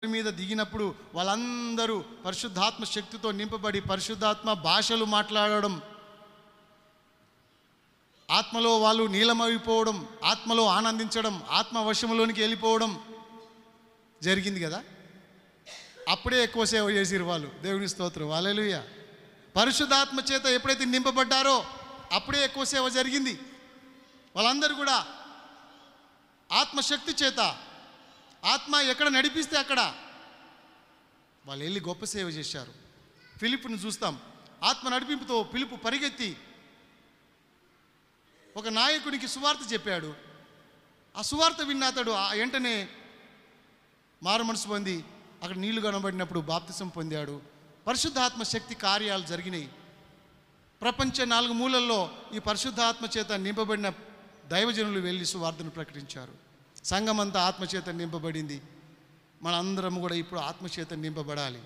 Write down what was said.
మీద దిగినప్పుడు వాళ్ళందరూ పరిశుద్ధాత్మ శక్తితో నింపబడి పరిశుద్ధాత్మ భాషలు మాట్లాడడం, ఆత్మలో వాళ్ళు నీలమైపోవడం, ఆత్మలో ఆనందించడం, ఆత్మ వశంలోనికి వెళ్ళిపోవడం జరిగింది కదా. అప్పుడే ఎక్కువ సేవ చేసిరు వాళ్ళు. దేవుని స్తోత్రం, హల్లెలూయా. పరిశుద్ధాత్మ చేత ఎప్పుడైతే నింపబడ్డారో అప్పుడే ఎక్కువ సేవ జరిగింది. వాళ్ళందరూ కూడా ఆత్మశక్తి చేత, ఆత్మ ఎక్కడ నడిపిస్తే అక్కడ వాళ్ళు వెళ్ళి గొప్ప సేవ చేశారు. ఫిలిప్పును చూస్తాం. ఆత్మ నడిపింపుతో ఫిలిప్పు పరిగెత్తి ఒక నాయకునికి సువార్త చెప్పాడు. ఆ సువార్త విన్న అతడు వెంటనే మారు మనసు పొంది అక్కడ నీళ్లు కనబడినప్పుడు బాప్తిసం పొందాడు. పరిశుద్ధాత్మ శక్తి కార్యాలు జరిగినాయి. ప్రపంచ 4 మూలల్లో ఈ పరిశుద్ధాత్మ చేత నింపబడిన దైవజనులు వెళ్ళి సువార్తను ప్రకటించారు. సంఘమంతా ఆత్మచేత నింపబడింది. మనందరం కూడా ఇప్పుడు ఆత్మచేత నింపబడాలి.